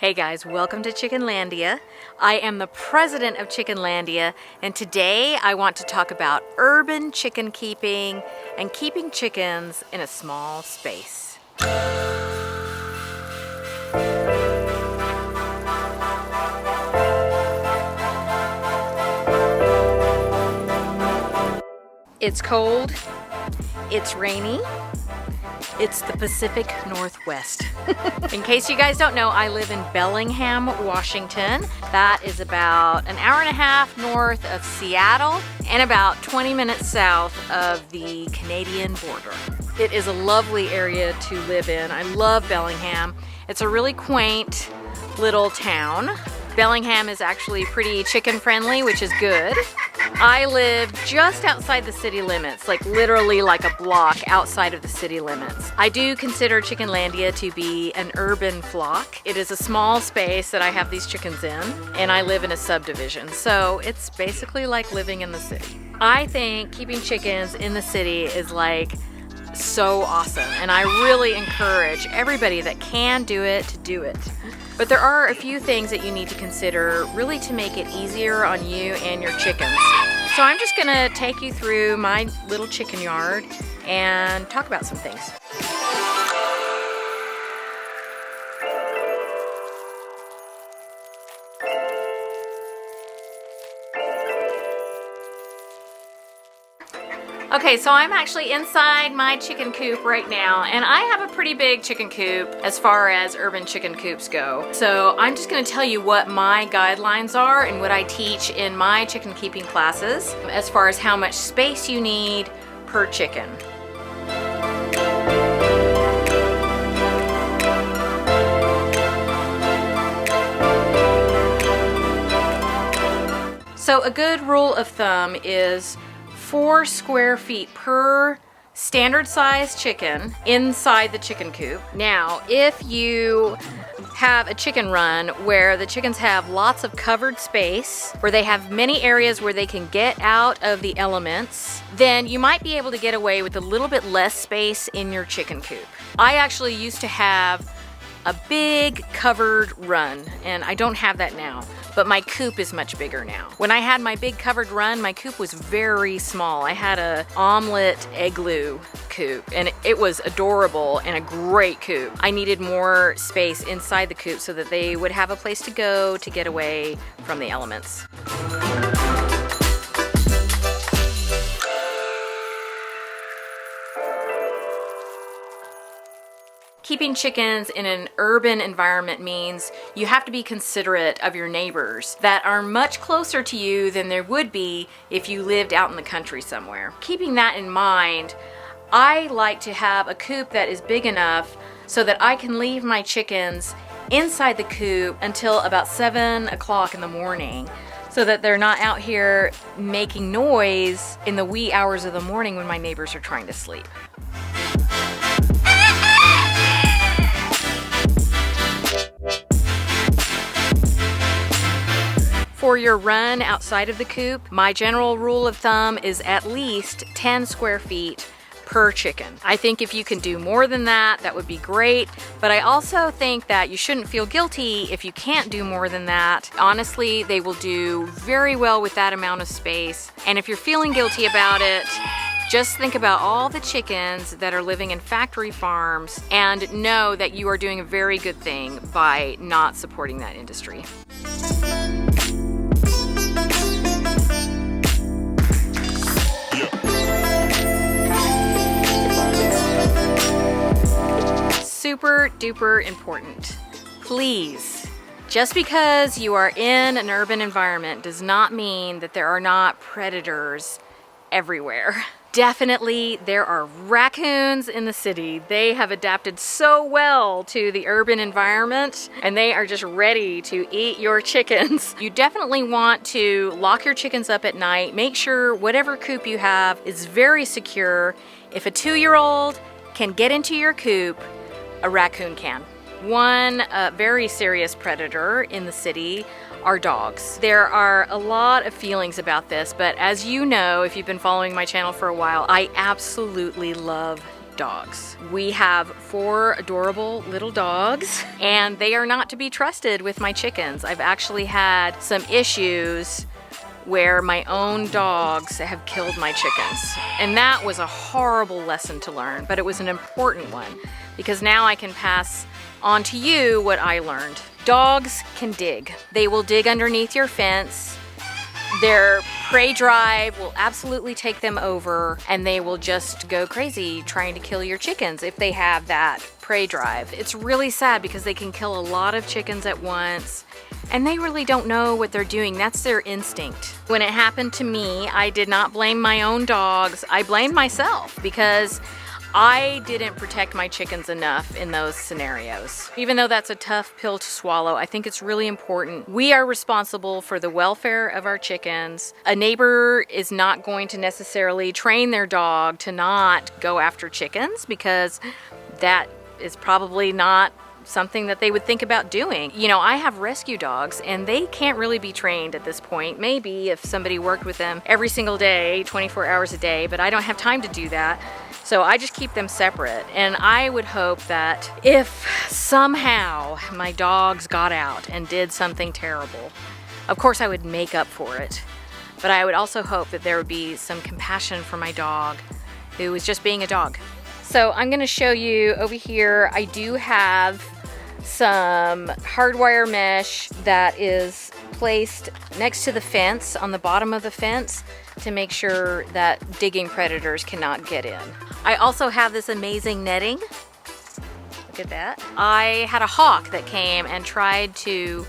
Hey guys, welcome to Chickenlandia. I am the president of Chickenlandia, and today I want to talk about urban chicken keeping and keeping chickens in a small space. It's cold, it's rainy, it's the Pacific Northwest. In case you guys don't know, I live in Bellingham, Washington. That is about an hour and a half north of Seattle and about 20 minutes south of the Canadian border. It is a lovely area to live in. I love Bellingham. It's a really quaint little town. Bellingham is actually pretty chicken friendly, which is good. I live just outside the city limits, like literally like a block outside of the city limits. I do consider Chickenlandia to be an urban flock. It is a small space that I have these chickens in, and I live in a subdivision. So it's basically like living in the city. I think keeping chickens in the city is like so awesome, and I really encourage everybody that can do it to do it. But there are a few things that you need to consider really to make it easier on you and your chickens. So I'm just gonna take you through my little chicken yard and talk about some things. Okay, so I'm actually inside my chicken coop right now, and I have a pretty big chicken coop as far as urban chicken coops go. So I'm just gonna tell you what my guidelines are and what I teach in my chicken keeping classes as far as how much space you need per chicken. So a good rule of thumb is 4 square feet per standard size chicken inside the chicken coop. Now, if you have a chicken run where the chickens have lots of covered space, where they have many areas where they can get out of the elements, then you might be able to get away with a little bit less space in your chicken coop. I actually used to have a big covered run, and I don't have that now, but my coop is much bigger now. When I had my big covered run, my coop was very small. I had a omelet igloo coop, and it was adorable and a great coop. I needed more space inside the coop so that they would have a place to go to get away from the elements. Keeping chickens in an urban environment means you have to be considerate of your neighbors that are much closer to you than there would be if you lived out in the country somewhere. Keeping that in mind, I like to have a coop that is big enough so that I can leave my chickens inside the coop until about 7 o'clock in the morning, so that they're not out here making noise in the wee hours of the morning when my neighbors are trying to sleep. For your run outside of the coop, my general rule of thumb is at least 10 square feet per chicken. I think if you can do more than that, that would be great, but I also think that you shouldn't feel guilty if you can't do more than that. Honestly, they will do very well with that amount of space, and if you're feeling guilty about it, just think about all the chickens that are living in factory farms and know that you are doing a very good thing by not supporting that industry. Super duper important. Please, just because you are in an urban environment does not mean that there are not predators everywhere. Definitely there are raccoons in the city. They have adapted so well to the urban environment, and they are just ready to eat your chickens. You definitely want to lock your chickens up at night. Make sure whatever coop you have is very secure. If a 2-year-old can get into your coop, a raccoon can. One very serious predator in the city are dogs. There are a lot of feelings about this, but as you know, if you've been following my channel for a while, I absolutely love dogs. We have 4 adorable little dogs, and they are not to be trusted with my chickens. I've actually had some issues where my own dogs have killed my chickens. And that was a horrible lesson to learn, but it was an important one because now I can pass on to you what I learned. Dogs can dig. They will dig underneath your fence. Their prey drive will absolutely take them over, and they will just go crazy trying to kill your chickens if they have that prey drive. It's really sad because they can kill a lot of chickens at once, and they really don't know what they're doing. That's their instinct. When it happened to me, I did not blame my own dogs. I blamed myself because I didn't protect my chickens enough in those scenarios. Even though that's a tough pill to swallow, I think it's really important. We are responsible for the welfare of our chickens. A neighbor is not going to necessarily train their dog to not go after chickens because that is probably not something that they would think about doing. You know, I have rescue dogs and they can't really be trained at this point. Maybe if somebody worked with them every single day, 24 hours a day, but I don't have time to do that. So I just keep them separate. And I would hope that if somehow my dogs got out and did something terrible, of course I would make up for it. But I would also hope that there would be some compassion for my dog who was just being a dog. So I'm gonna show you over here, I do have some hardwire mesh that is placed next to the fence, on the bottom of the fence, to make sure that digging predators cannot get in. I also have this amazing netting. Look at that. I had a hawk that came and tried to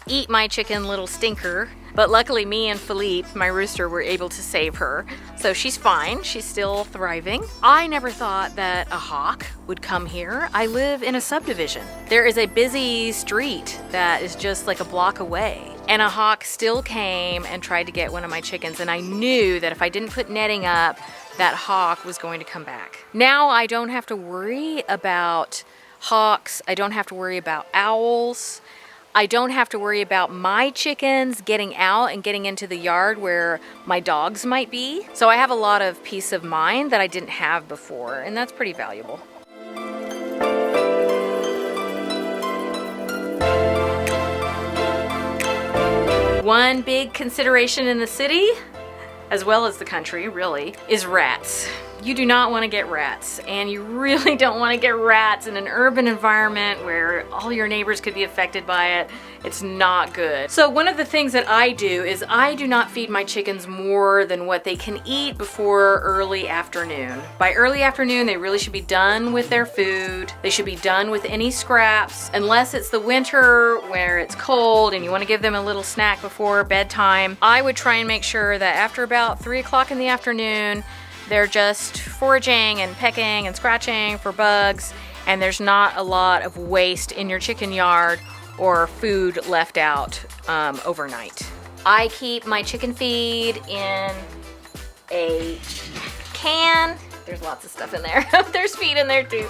eat my chicken Little Stinker, but luckily me and Philippe, my rooster, were able to save her. So she's fine, she's still thriving. I never thought that a hawk would come here. I live in a subdivision. There is a busy street that is just like a block away. And a hawk still came and tried to get one of my chickens, and I knew that if I didn't put netting up, that hawk was going to come back. Now I don't have to worry about hawks, I don't have to worry about owls, I don't have to worry about my chickens getting out and getting into the yard where my dogs might be. So I have a lot of peace of mind that I didn't have before, and that's pretty valuable. One big consideration in the city, as well as the country really, is rats. You do not want to get rats, and you really don't want to get rats in an urban environment where all your neighbors could be affected by it. It's not good. So one of the things that I do is I do not feed my chickens more than what they can eat before early afternoon. By early afternoon, they really should be done with their food. They should be done with any scraps, unless it's the winter where it's cold and you want to give them a little snack before bedtime. I would try and make sure that after about 3 o'clock in the afternoon, they're just foraging and pecking and scratching for bugs, and there's not a lot of waste in your chicken yard or food left out overnight. I keep my chicken feed in a can. There's lots of stuff in there. There's feed in there too,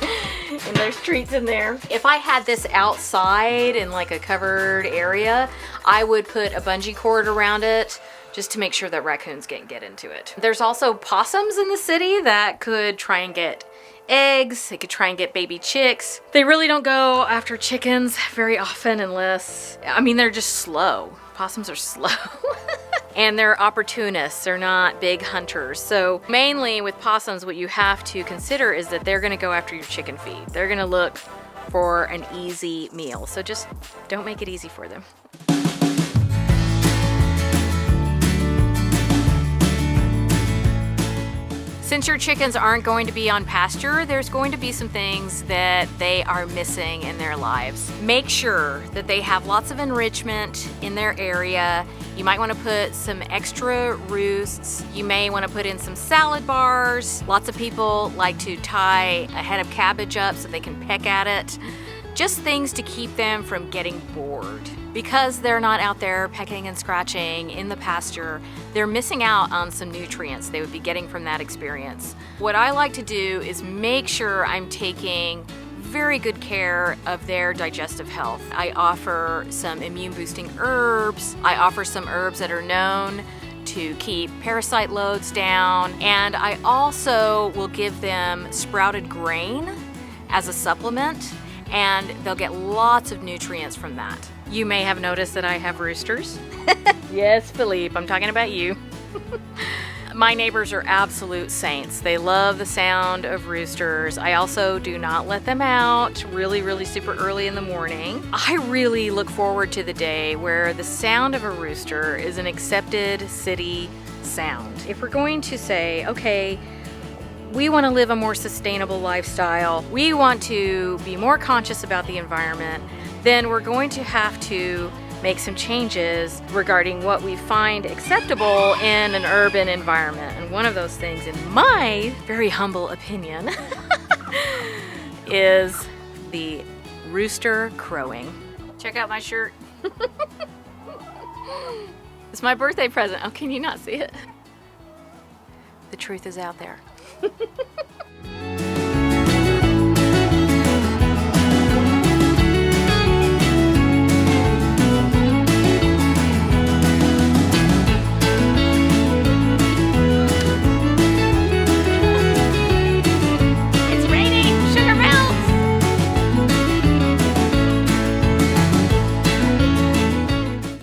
and there's treats in there. If I had this outside in like a covered area, I would put a bungee cord around it just to make sure that raccoons can't get into it. There's also possums in the city that could try and get eggs. They could try and get baby chicks. They really don't go after chickens very often unless, I mean, they're just slow. Possums are slow. And they're opportunists, they're not big hunters. So mainly with possums, what you have to consider is that they're gonna go after your chicken feed. They're gonna look for an easy meal. So just don't make it easy for them. Since your chickens aren't going to be on pasture, there's going to be some things that they are missing in their lives. Make sure that they have lots of enrichment in their area. You might want to put some extra roosts. You may want to put in some salad bars. Lots of people like to tie a head of cabbage up so they can peck at it. Just things to keep them from getting bored. Because they're not out there pecking and scratching in the pasture, they're missing out on some nutrients they would be getting from that experience. What I like to do is make sure I'm taking very good care of their digestive health. I offer some immune boosting herbs. I offer some herbs that are known to keep parasite loads down, and I also will give them sprouted grain as a supplement, and they'll get lots of nutrients from that. You may have noticed that I have roosters. Yes, Philippe, I'm talking about you. My neighbors are absolute saints. They love the sound of roosters. I also do not let them out really super early in the morning. I really look forward to the day where the sound of a rooster is an accepted city sound. If we're going to say, okay, we want to live a more sustainable lifestyle, we want to be more conscious about the environment, then we're going to have to make some changes regarding what we find acceptable in an urban environment. And one of those things, in my very humble opinion, is the rooster crowing. Check out my shirt. It's my birthday present. Oh, can you not see it? The truth is out there.